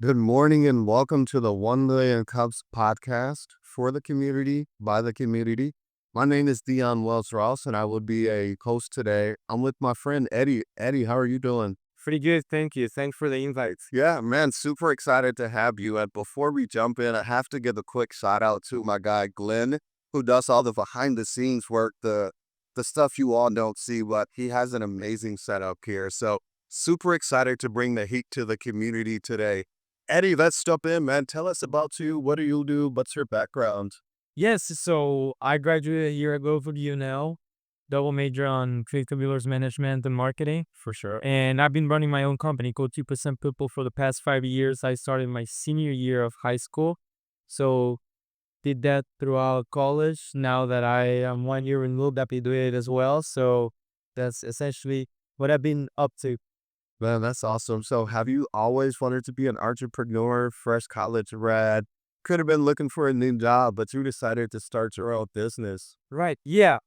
Good morning and welcome to the 1 Million Cups podcast for the community, by the community. My name is Dion Wells Ross and I will be a host today. I'm with my friend Eddie. Eddie, how are you doing? Pretty good, thank you. Thanks for the invite. Yeah, man, super excited to have you. And before we jump in, I have to give a quick shout out to my guy Glenn, who does all the behind the scenes work, the stuff you all don't see, but he has an amazing setup here. So super excited to bring the heat to the community today. Eddie, let's jump in, man. Tell us about you. What do you do? What's your background? Yes, so I graduated a year ago from UNL, double major on creative dealers management and marketing. For sure. And I've been running my own company called 2% People for the past 5 years. I started my senior year of high school. So did that throughout college. Now that I am 1 year removed, I've been doing it as well. So that's essentially what I've been up to. Man, that's awesome. So, have you always wanted to be an entrepreneur, fresh college grad? Could have been looking for a new job, but you decided to start your own business. Right. Yeah.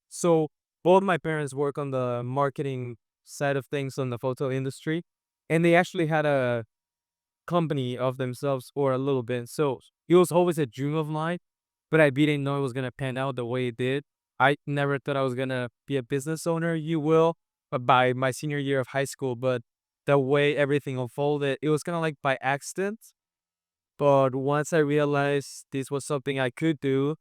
So both my parents work on the marketing side of things on the photo industry, and they actually had a company of themselves for a little bit. So it was always a dream of mine, but I didn't know it was gonna pan out the way it did. I never thought I was gonna be a business owner, you will, by my senior year of high school. But the way everything unfolded, it was kind of like by accident. But once I realized this was something I could do,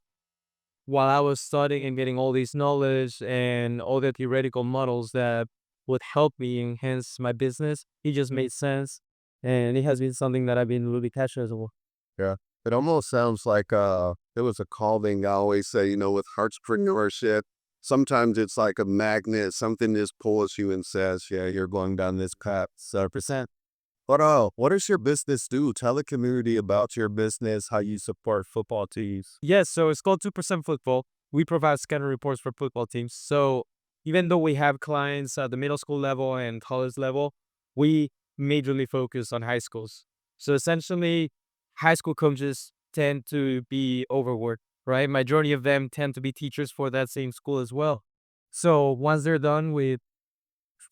while I was studying and getting all this knowledge and all the theoretical models that would help me enhance my business, it just made sense. And it has been something that I've been really passionate about. Yeah. It almost sounds like it was a calling. I always say, with entrepreneurship, sometimes it's like a magnet. Something just pulls you and says, yeah, you're going down this path. So, 100%. what does your business do? Tell the community about your business, how you support football teams. Yes, so it's called 2% Football. We provide scanner reports for football teams. So even though we have clients at the middle school level and college level, we majorly focus on high schools. So essentially, high school coaches tend to be overworked, right? Majority of them tend to be teachers for that same school as well. So once they're done with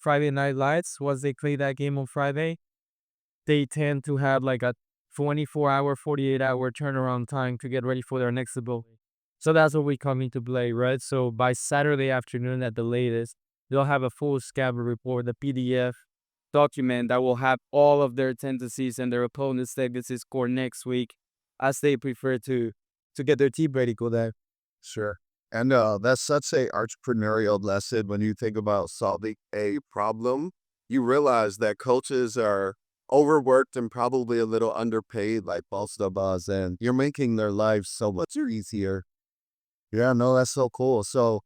Friday night lights, once they play that game on Friday, they tend to have like a 24-hour, 48-hour turnaround time to get ready for their next ability. So that's what we come into play, right? So by Saturday afternoon at the latest, they'll have a full scabbard report, the PDF document that will have all of their tendencies and their opponent's tendencies score next week as they prefer to get their team ready go there. Sure. And that's such a entrepreneurial lesson when you think about solving a problem. You realize that coaches are overworked and probably a little underpaid, like most of us, and you're making their lives so much easier. Yeah, no, that's so cool. So,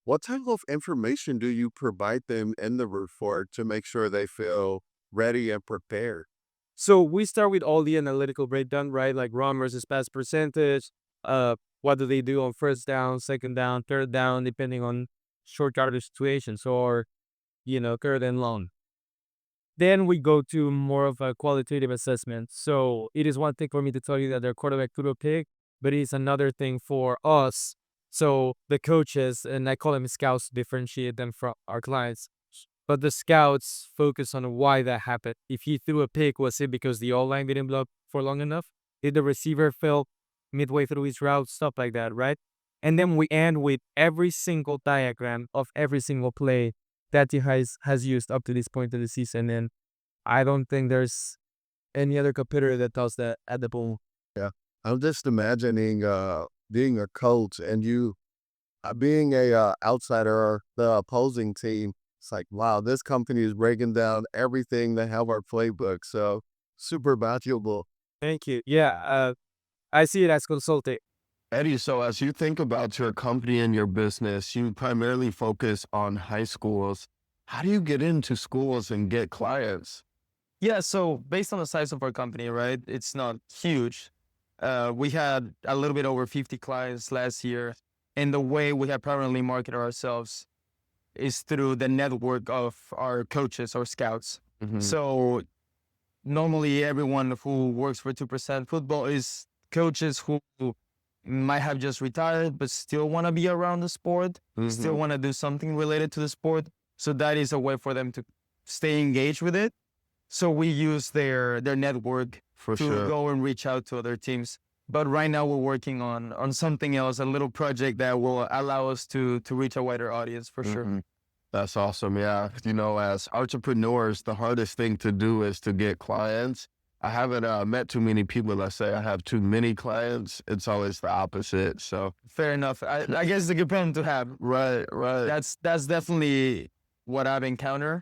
what type of information do you provide them in the report to make sure they feel ready and prepared? So we start with all the analytical breakdown, right? Like run versus pass percentage. What do they do on first down, second down, third down, depending on short yardage situations or third and long. Then we go to more of a qualitative assessment. So it is one thing for me to tell you that their quarterback threw a pick, but it's another thing for us. So the coaches, and I call them scouts to differentiate them from our clients. But the scouts focus on why that happened. If he threw a pick, was it because the O-line didn't block for long enough? Did the receiver fail midway through his route? Stuff like that, right? And then we end with every single diagram of every single play that he has used up to this point in the season. And I don't think there's any other competitor that does that at the bowl. Yeah. I'm just imagining being a coach and you being a outsider or the opposing team. It's like, wow, this company is breaking down everything. They have our playbook. So super valuable. Thank you. Yeah, I see it as consulting. Eddie, so as you think about your company and your business, you primarily focus on high schools. How do you get into schools and get clients? Yeah, so based on the size of our company, right? It's not huge. We had a little bit over 50 clients last year. And the way we have primarily marketed ourselves is through the network of our coaches or scouts. So normally everyone who works for 2% football is coaches who might have just retired, but still want to be around the sport, still want to do something related to the sport. So that is a way for them to stay engaged with it. So we use their network For to sure. go and reach out to other teams. But right now we're working on something else, a little project that will allow us to reach a wider audience for sure. Mhm. That's awesome. Yeah. As entrepreneurs, the hardest thing to do is to get clients. I haven't met too many people that say I have too many clients. It's always the opposite. So, Fair enough. I guess it's a good problem to have. right, right. That's definitely what I've encountered,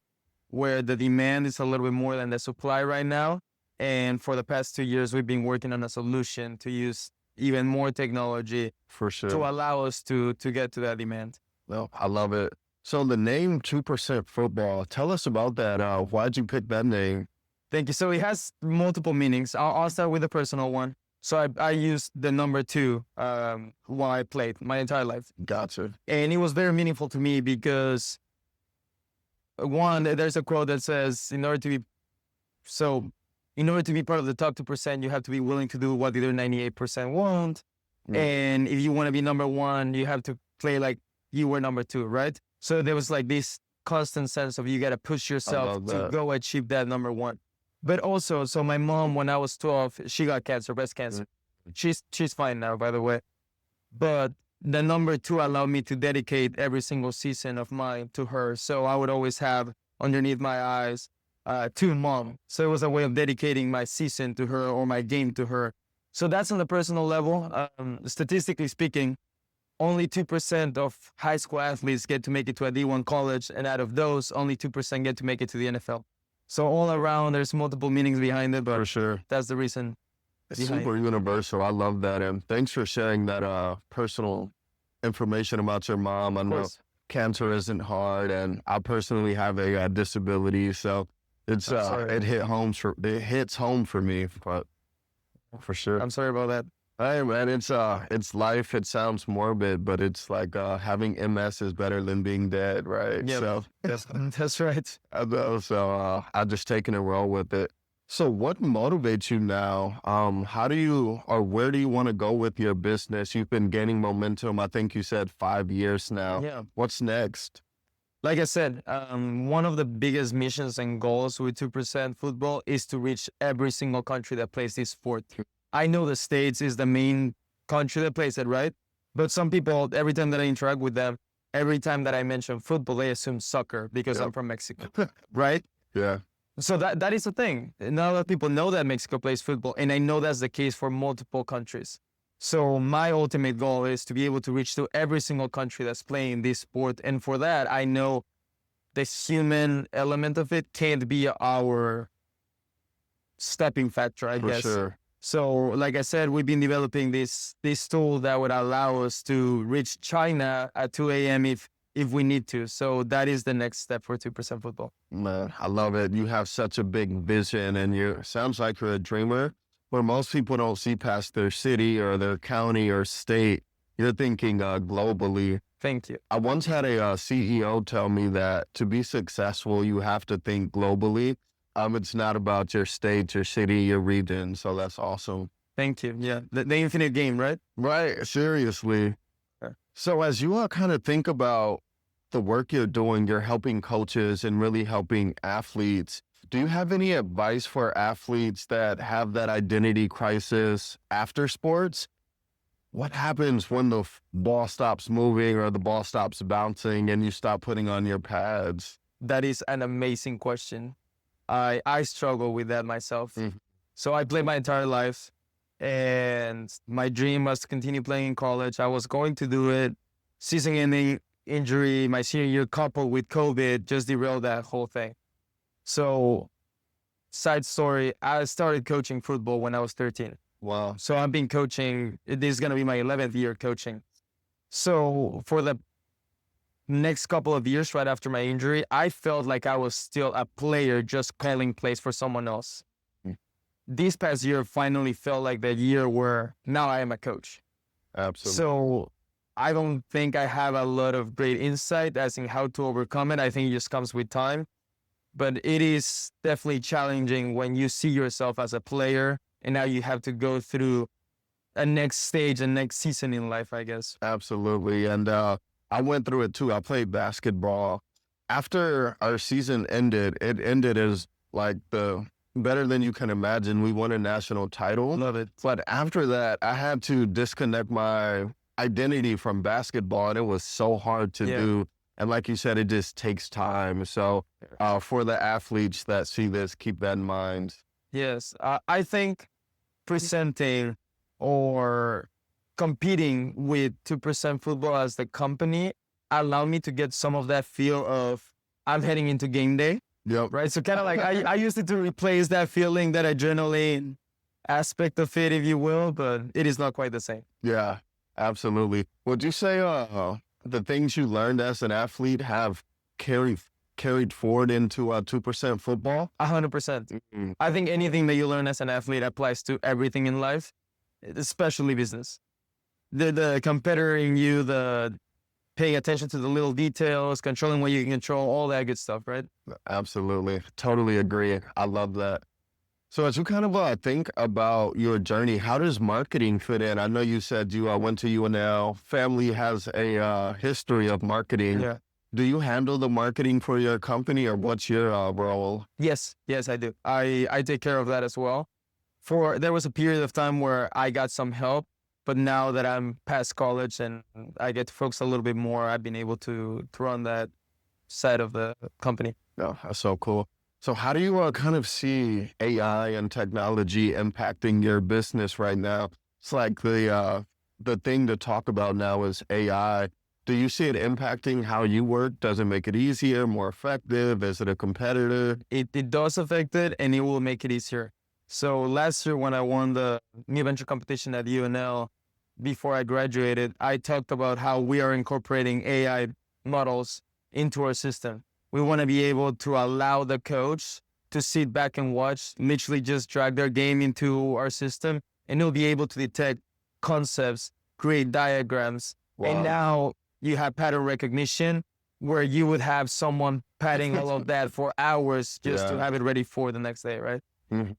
where the demand is a little bit more than the supply right now. And for the past 2 years, we've been working on a solution to use even more technology For sure. to allow us to get to that demand. No, I love it. So the name 2% football, tell us about that. Why'd you pick that name? Thank you. So it has multiple meanings. I'll start with the personal one. So I used the number 2 while I played my entire life. Gotcha. And it was very meaningful to me because, one, there's a quote that says, in order to be part of the top 2%, you have to be willing to do what the other 98% won't. Mm. And if you want to be number 1, you have to play like you were number 2, right? So there was like this constant sense of you got to push yourself love to that. go achieve that number 1. But also, so my mom, when I was 12, she got cancer, breast cancer. She's fine now, by the way. But the number 2 allowed me to dedicate every single season of mine to her. So I would always have underneath my eyes, to mom. So it was a way of dedicating my season to her or my game to her. So that's on the personal level. Statistically speaking, only 2% of high school athletes get to make it to a D1 college. And out of those, only 2% get to make it to the NFL. So all around, there's multiple meanings behind it, but For sure. that's the reason. It's behind super universal. I love that. And thanks for sharing that personal information about your mom. I Of know course. cancer isn't hard, and I personally have a disability, so it's I'm sorry. it hits home for me, but for sure. I'm sorry about that. Hey man, it's life. It sounds morbid, but it's like having MS is better than being dead, right? Yep. So That's right. I know. So I just taking a roll with it. So what motivates you now? How do you or where do you want to go with your business? You've been gaining momentum. I think you said 5 years now. Yeah. What's next? Like I said, one of the biggest missions and goals with 2% football is to reach every single country that plays this sport. I know the States is the main country that plays it, right? But some people, every time that I interact with them, every time that I mention football, they assume soccer because I'm from Mexico, right? Yeah. So that is the thing. Not a lot of people know that Mexico plays football, and I know that's the case for multiple countries. So my ultimate goal is to be able to reach to every single country that's playing this sport. And for that, I know the human element of it can't be our stepping factor, I For guess. sure. So like I said, we've been developing this tool that would allow us to reach China at 2 a.m. if we need to. So that is the next step for 2% football. Man, I love it. You have such a big vision, and you sounds like you're a dreamer. Where most people don't see past their city or their county or state. You're thinking globally. Thank you. I once had a CEO tell me that to be successful, you have to think globally. It's not about your state, your city, your region. So that's awesome. Thank you. Yeah. The infinite game, right? Right. Seriously. Yeah. So as you kind of think about the work you're doing, you're helping coaches and really helping athletes. Do you have any advice for athletes that have that identity crisis after sports? What happens when the ball stops moving or the ball stops bouncing and you stop putting on your pads? That is an amazing question. I struggle with that myself. Mhm. So I played my entire life, and my dream was to continue playing in college. I was going to do it. Season-ending injury my senior year coupled with COVID just derailed that whole thing. So, side story, I started coaching football when I was 13. Wow. So I've been coaching. This is going to be my 11th year coaching. So for the next couple of years right after my injury, I felt like I was still a player just calling plays for someone else. Mm. This past year finally felt like the year where now I am a coach. Absolutely. So I don't think I have a lot of great insight as in how to overcome it. I think it just comes with time. But it is definitely challenging when you see yourself as a player and now you have to go through a next stage, a next season in life, I guess. Absolutely. And I went through it too. I played basketball. After our season ended, it ended as like the better than you can imagine. We won a national title. Love it. But after that, I had to disconnect my identity from basketball, and it was so hard to Yeah. do. And like you said, it just takes time. So for the athletes that see this, keep that in mind. Yes. I think presenting or competing with 2% football as the company allowed me to get some of that feel of I'm heading into game day, Yep. right? So kind of like I used it to replace that feeling, that adrenaline aspect of it, if you will, but it is not quite the same. Yeah, absolutely. Would you say the things you learned as an athlete have carried forward into 2% football? 100%. Mm. I think anything that you learn as an athlete applies to everything in life, especially business. The competitor in you, the paying attention to the little details, controlling what you can control, all that good stuff, right? Absolutely. Totally agree. I love that. So as you kind of think about your journey, how does marketing fit in? I know you said you went to UNL. Family has a history of marketing. Yeah. Do you handle the marketing for your company, or what's your role? Yes, I do. I take care of that as well. There was a period of time where I got some help, but now that I'm past college and I get to focus a little bit more, I've been able to run that side of the company. Oh, that's so cool. So how do you kind of see AI and technology impacting your business right now? It's like the thing to talk about now is AI. Do you see it impacting how you work? Does it make it easier, more effective? Is it a competitor? It does affect it, and it will make it easier. So last year when I won the new venture competition at UNL, before I graduated, I talked about how we are incorporating AI models into our system. We want to be able to allow the coach to sit back and watch, literally just drag their game into our system, and it'll be able to detect concepts, create diagrams. Wow. And now you have pattern recognition where you would have someone padding all of that for hours just to Yeah. have it ready for the next day, right? Mhm.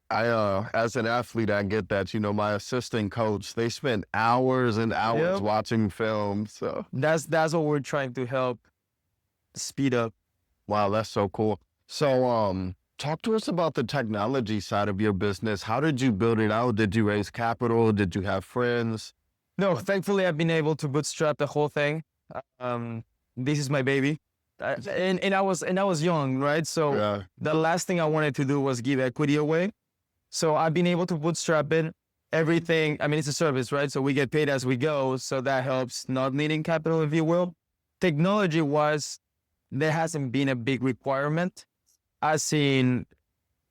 As an athlete, I get that. You know, my assistant coach, they spend hours and hours Yep. watching film. So, That's what we're trying to help speed up. wow, that's so cool. So, talk to us about the technology side of your business. How did you build it out? Did you raise capital? Did you have friends? No, thankfully I've been able to bootstrap the whole thing. This is my baby. And I was young, right? So Yeah. the last thing I wanted to do was give equity away. So I've been able to bootstrap it. Everything, I mean, it's a service, right? So we get paid as we go. So that helps not needing capital, if you will. Technology-wise, there hasn't been a big requirement. I've seen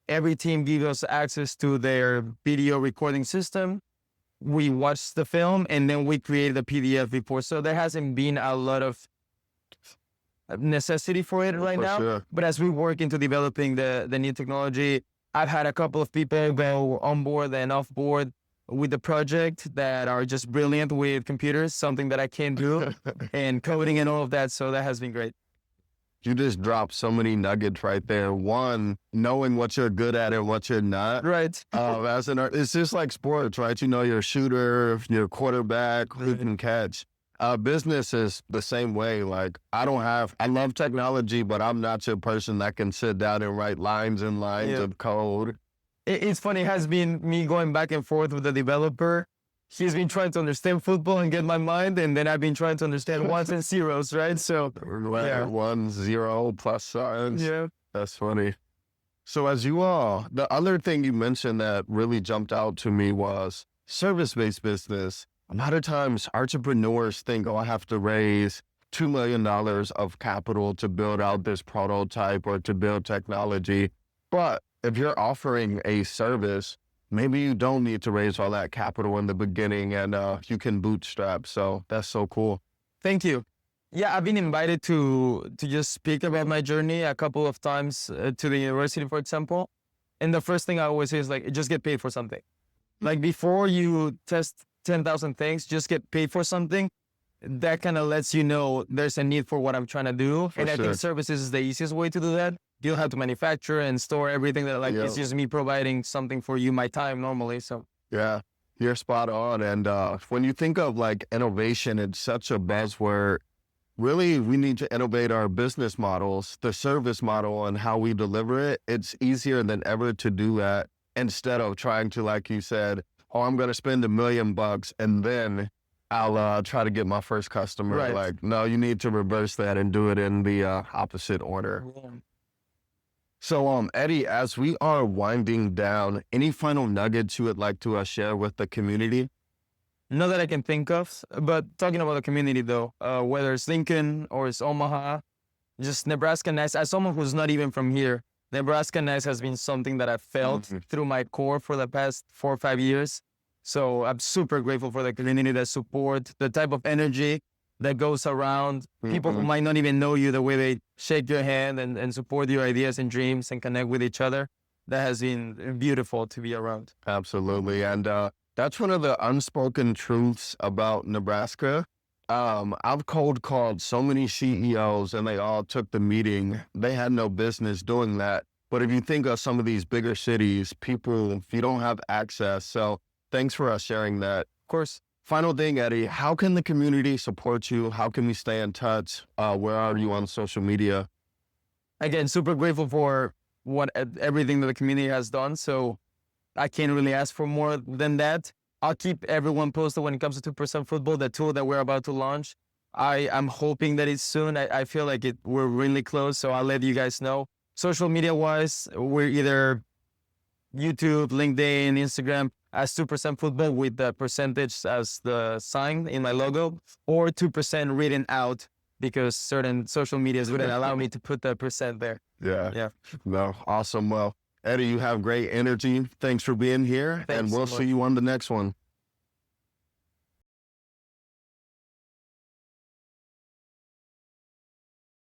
every team give us access to their video recording system. We watch the film and then we create the PDF report. So there hasn't been a lot of necessity for it right For now. sure. But as we work into developing the new technology, I've had a couple of people go on board and off board with the project that are just brilliant with computers, something that I can't do, and coding and all of that. So that has been great. You just dropped so many nuggets right there. One, knowing what you're good at and what you're not. Right. As an it's just like sports, right? You know, you're a shooter, you're a quarterback, who can catch. Business is the same way. Like, I love technology, but I'm not your person that can sit down and write lines and lines Yeah. of code. It's funny, it has been me going back and forth with the developer. He's been trying to understand football and get my mind, and then I've been trying to understand ones and zeros, right? So, yeah. 1, 0, plus signs. yeah. That's funny. So as you the other thing you mentioned that really jumped out to me was service-based business. A lot of times entrepreneurs think, oh, I have to raise $2 million of capital to build out this prototype or to build technology. But if you're offering a service, maybe you don't need to raise all that capital in the beginning, and you can bootstrap. So that's so cool. Thank you. Yeah, I've been invited to just speak about my journey a couple of times to the university, for example. And the first thing I always say is like, just get paid for something. Like before you test 10,000 things, just get paid for something. That kind of lets you know there's a need for what I'm trying to do. And I sure. think services is the easiest way to do that. You don't have to manufacture and store everything that like, Yeah. it's just me providing something for you, my time normally. So Yeah, you're spot on. And when you think of like innovation, it's such a buzzword. really we need to innovate our business models, the service model, and how we deliver it. It's easier than ever to do that instead of trying to, like you said, oh, I'm going to spend $1 million and then I'll try to get my first customer. Right. Like, no, you need to reverse that and do it in the opposite order. So, Eddie, as we are winding down, any final nuggets you would like to share with the community? Not that I can think of, but talking about the community though, whether it's Lincoln or it's Omaha, just Nebraska Nice, as someone who's not even from here, Nebraska Nice has been something that I've felt through my core for the past 4 or 5 years. So I'm super grateful for the community, the support, the type of energy that goes around. People who might not even know you, the way they shake your hand and support your ideas and dreams and connect with each other. That has been beautiful to be around. Absolutely. And that's one of the unspoken truths about Nebraska. I've cold called so many CEOs and they all took the meeting. They had no business doing that. But if you think of some of these bigger cities, people, if you don't have access. So thanks for sharing that. Of course. Final thing, Eddie, how can the community support you? How can we stay in touch? Where are you on social media? Again, super grateful for everything that the community has done. So I can't really ask for more than that. I'll keep everyone posted when it comes to 2% football, the tool that we're about to launch. I'm hoping that it's soon. I feel like we're really close, so I'll let you guys know. Social media wise, we're either YouTube, LinkedIn, Instagram as 2% football with the percentage as the sign in my logo, or 2% written out because certain social medias wouldn't allow me to put the percent there. Yeah. No, awesome. Well, Eddie, you have great energy. Thanks for being here, Thanks and we'll so see much. you on the next one.